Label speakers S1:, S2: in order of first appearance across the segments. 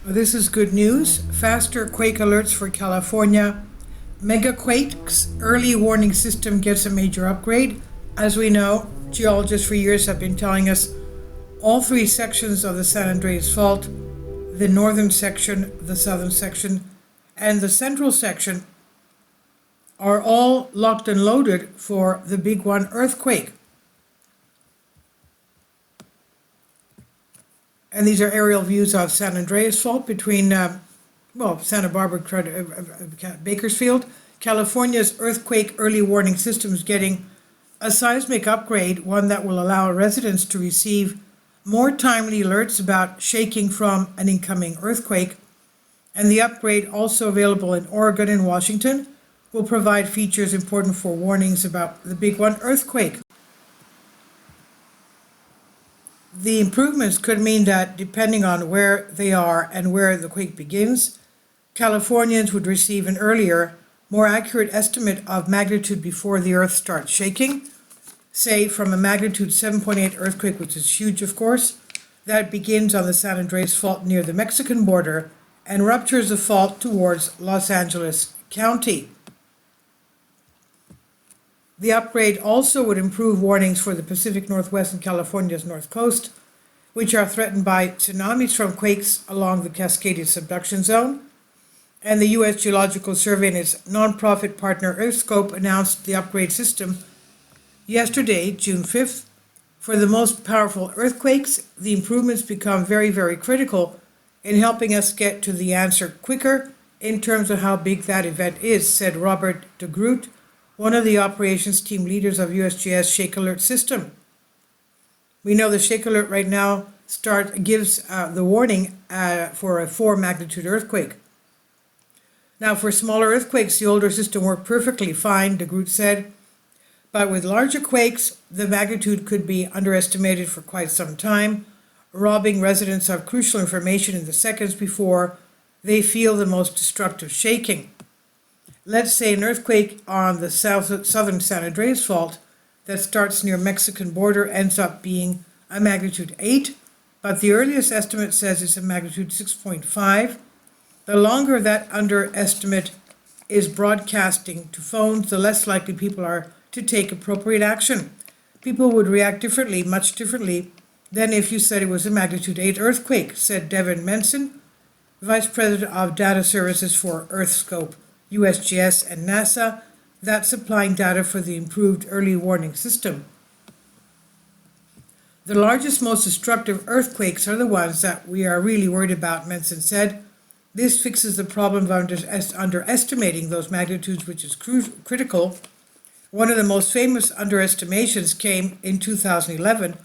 S1: This is good news. Faster quake alerts for California. Megaquakes early warning system gets a major upgrade. As we know, geologists for years have been telling us all three sections of the San Andreas Fault, the northern section, the southern section, and the central section are all locked and loaded for the big one earthquake. And these are aerial views of San Andreas Fault between, Santa Barbara, Bakersfield. California's earthquake early warning system is getting a seismic upgrade, one that will allow residents to receive more timely alerts about shaking from an incoming earthquake. And the upgrade, also available in Oregon and Washington, will provide features important for warnings about the big one earthquake. The improvements could mean that, depending on where they are and where the quake begins, Californians would receive an earlier, more accurate estimate of magnitude before the earth starts shaking. Say from a magnitude 7.8 earthquake, which is huge of course, that begins on the San Andreas Fault near the Mexican border and ruptures the fault towards Los Angeles County. The upgrade also would improve warnings for the Pacific Northwest and California's north coast, which are threatened by tsunamis from quakes along the Cascadia subduction zone. And the U.S. Geological Survey and its nonprofit partner EarthScope announced the upgrade system yesterday, June 5th. For the most powerful earthquakes, the improvements become very, very critical in helping us get to the answer quicker in terms of how big that event is, said Robert de Groot, one of the operations team leaders of USGS Shake Alert system. We know the Shake Alert right now gives the warning for a 4 magnitude earthquake. Now, for smaller earthquakes, the older system worked perfectly fine, de Groot said. But with larger quakes, the magnitude could be underestimated for quite some time, robbing residents of crucial information in the seconds before they feel the most destructive shaking. Let's say an earthquake on the southern San Andreas Fault that starts near Mexican border ends up being a magnitude 8, but the earliest estimate says it's a magnitude 6.5. The longer that underestimate is broadcasting to phones, the less likely people are to take appropriate action. People would react differently, much differently, than if you said it was a magnitude 8 earthquake, said Devin Menson, Vice President of Data Services for EarthScope, USGS and NASA, that's supplying data for the improved early warning system. The largest, most destructive earthquakes are the ones that we are really worried about, Menson said. This fixes the problem of underestimating those magnitudes, which is critical. One of the most famous underestimations came in 2011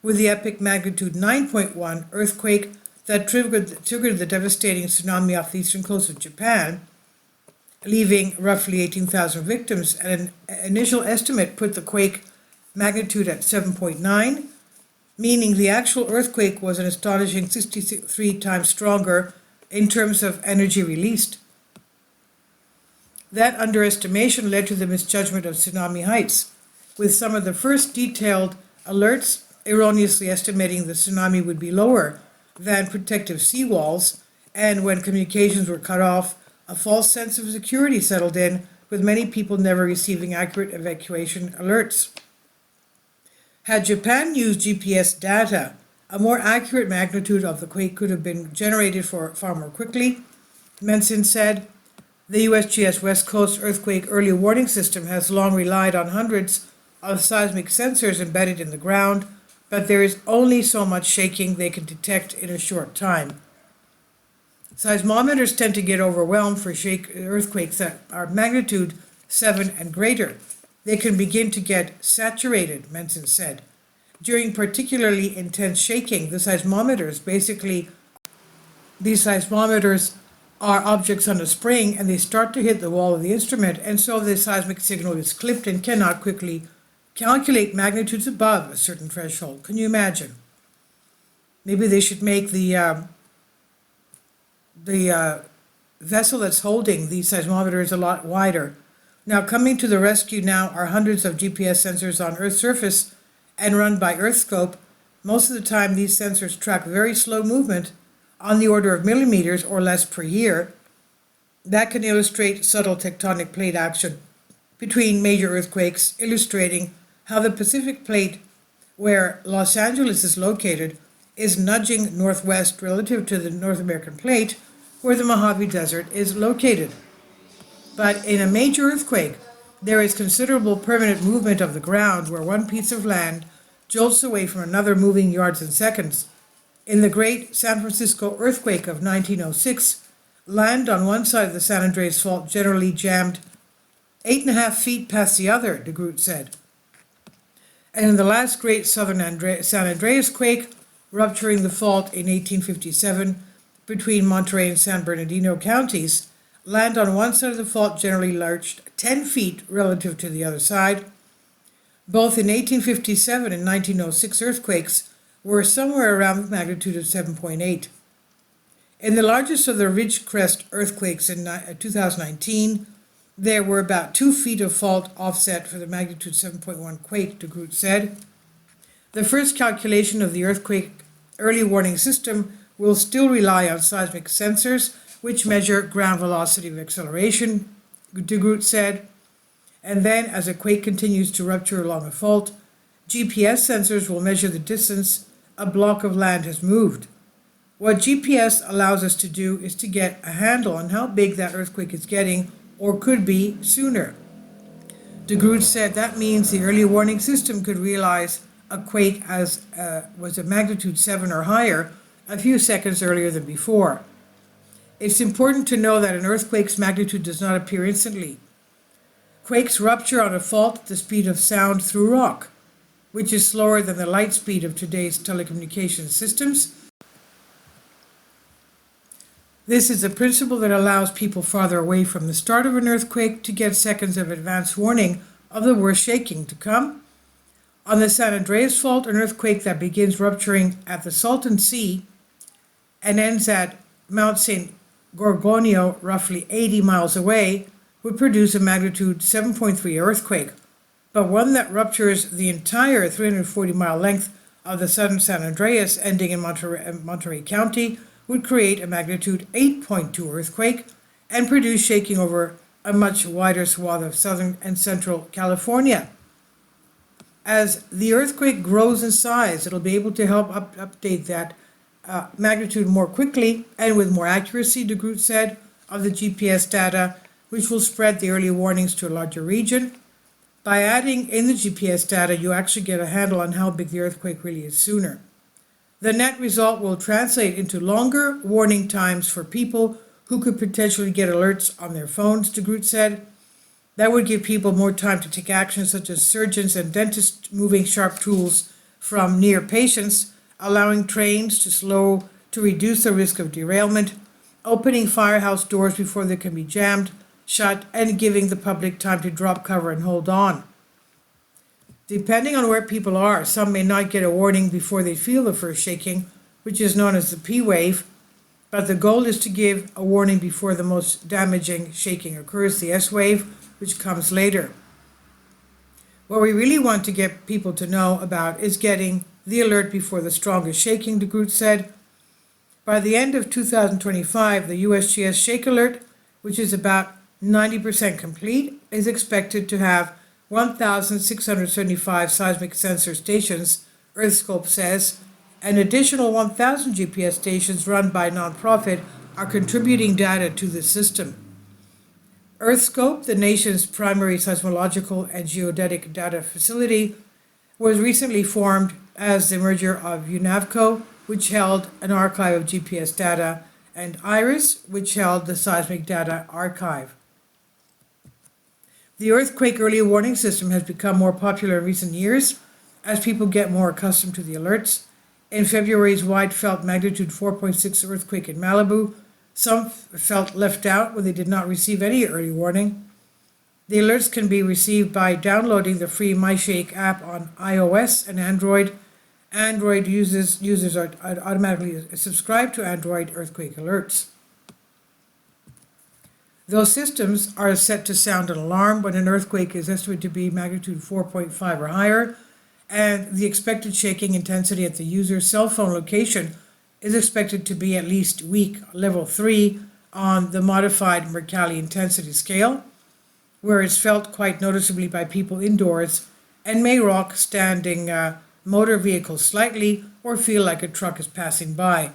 S1: with the epic magnitude 9.1 earthquake that triggered the devastating tsunami off the eastern coast of Japan, leaving roughly 18,000 victims. And an initial estimate put the quake magnitude at 7.9, meaning the actual earthquake was an astonishing 63 times stronger in terms of energy released. That underestimation led to the misjudgment of tsunami heights, with some of the first detailed alerts erroneously estimating the tsunami would be lower than protective seawalls, and when communications were cut off, a false sense of security settled in, with many people never receiving accurate evacuation alerts. Had Japan used GPS data, a more accurate magnitude of the quake could have been generated far more quickly, Menson said. The USGS West Coast Earthquake Early Warning System has long relied on hundreds of seismic sensors embedded in the ground, but there is only so much shaking they can detect in a short time. Seismometers tend to get overwhelmed for earthquakes that are magnitude 7 and greater. They can begin to get saturated, Menson said. During particularly intense shaking, these seismometers are objects on a spring, and they start to hit the wall of the instrument, and so the seismic signal is clipped and cannot quickly calculate magnitudes above a certain threshold. Can you imagine? Maybe they should make the vessel that's holding these seismometers a lot wider. Now, coming to the rescue now are hundreds of GPS sensors on Earth's surface and run by EarthScope. Most of the time, these sensors track very slow movement on the order of millimeters or less per year, that can illustrate subtle tectonic plate action between major earthquakes, illustrating how the Pacific plate, where Los Angeles is located, is nudging northwest relative to the North American plate, where the Mojave Desert is located. But in a major earthquake, there is considerable permanent movement of the ground where one piece of land jolts away from another, moving yards and seconds. In the great San Francisco earthquake of 1906, land on one side of the San Andreas Fault generally jammed 8.5 feet past the other, de Groot said. And in the last great southern San Andreas quake, rupturing the fault in 1857 between Monterey and San Bernardino counties, land on one side of the fault generally lurched 10 feet relative to the other side. Both in 1857 and 1906 earthquakes were somewhere around the magnitude of 7.8. In the largest of the Ridgecrest earthquakes in 2019, there were about 2 feet of fault offset for the magnitude 7.1 quake, de Groot said. The first calculation of the earthquake early warning system will still rely on seismic sensors, which measure ground velocity of acceleration, de Groot said. And then, as a quake continues to rupture along a fault, GPS sensors will measure the distance a block of land has moved. What GPS allows us to do is to get a handle on how big that earthquake is getting, or could be, sooner. De Groot said that means the early warning system could realize a quake was a magnitude 7 or higher a few seconds earlier than before. It's important to know that an earthquake's magnitude does not appear instantly. Quakes rupture on a fault at the speed of sound through rock, which is slower than the light speed of today's telecommunications systems. This is a principle that allows people farther away from the start of an earthquake to get seconds of advance warning of the worst shaking to come. On the San Andreas Fault, an earthquake that begins rupturing at the Salton Sea and ends at Mount St. Gorgonio, roughly 80 miles away, would produce a magnitude 7.3 earthquake, but one that ruptures the entire 340-mile length of the southern San Andreas, ending in Monterey County, would create a magnitude 8.2 earthquake and produce shaking over a much wider swath of southern and central California. As the earthquake grows in size, it'll be able to help update that magnitude more quickly and with more accuracy, de Groot said, of the GPS data, which will spread the early warnings to a larger region. By adding in the GPS data, you actually get a handle on how big the earthquake really is sooner. The net result will translate into longer warning times for people who could potentially get alerts on their phones, de Groot said. That would give people more time to take action, such as surgeons and dentists moving sharp tools from near patients, allowing trains to reduce the risk of derailment, opening firehouse doors before they can be jammed shut, and giving the public time to drop cover and hold on. Depending on where people are, some may not get a warning before they feel the first shaking, which is known as the P wave, but the goal is to give a warning before the most damaging shaking occurs, the S wave, which comes later. What we really want to get people to know about is getting the alert before the strongest shaking, de Groot said. By the end of 2025, the USGS Shake Alert, which is about 90% complete, is expected to have 1,675 seismic sensor stations, EarthScope says. An additional 1,000 GPS stations run by nonprofit are contributing data to the system. EarthScope, the nation's primary seismological and geodetic data facility, was recently formed as the merger of UNAVCO, which held an archive of GPS data, and IRIS, which held the seismic data archive. The earthquake early warning system has become more popular in recent years as people get more accustomed to the alerts. In February's wide felt magnitude 4.6 earthquake in Malibu, some felt left out when they did not receive any early warning. The alerts can be received by downloading the free MyShake app on iOS and Android. Android users are automatically subscribed to Android earthquake alerts. Those systems are set to sound an alarm when an earthquake is estimated to be magnitude 4.5 or higher, and the expected shaking intensity at the user's cell phone location is expected to be at least weak level 3 on the modified Mercalli intensity scale, where it's felt quite noticeably by people indoors and may rock standing motor vehicles slightly or feel like a truck is passing by.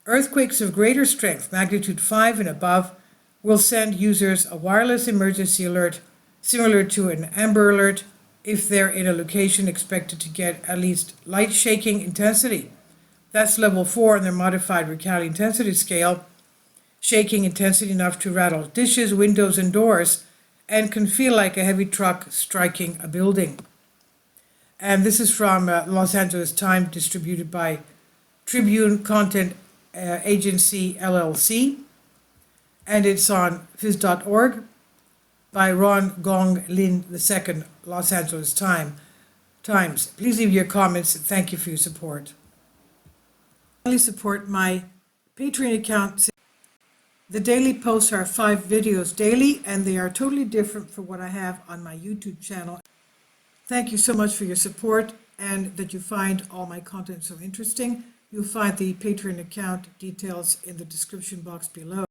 S1: Earthquakes of greater strength, magnitude 5 and above, will send users a wireless emergency alert similar to an Amber Alert if they're in a location expected to get at least light shaking intensity. That's level 4 on their modified Mercalli intensity scale, shaking intensity enough to rattle dishes, windows, and doors, and can feel like a heavy truck striking a building. And this is from Los Angeles Times, distributed by Tribune Content Agency LLC, and it's on phys.org by Ron Gong Lin II, Los Angeles Times. Please leave your comments and thank you for your support. Please support my Patreon account. The daily posts are 5 videos daily, and they are totally different from what I have on my YouTube channel. Thank you so much for your support and that you find all my content so interesting. You'll find the Patreon account details in the description box below.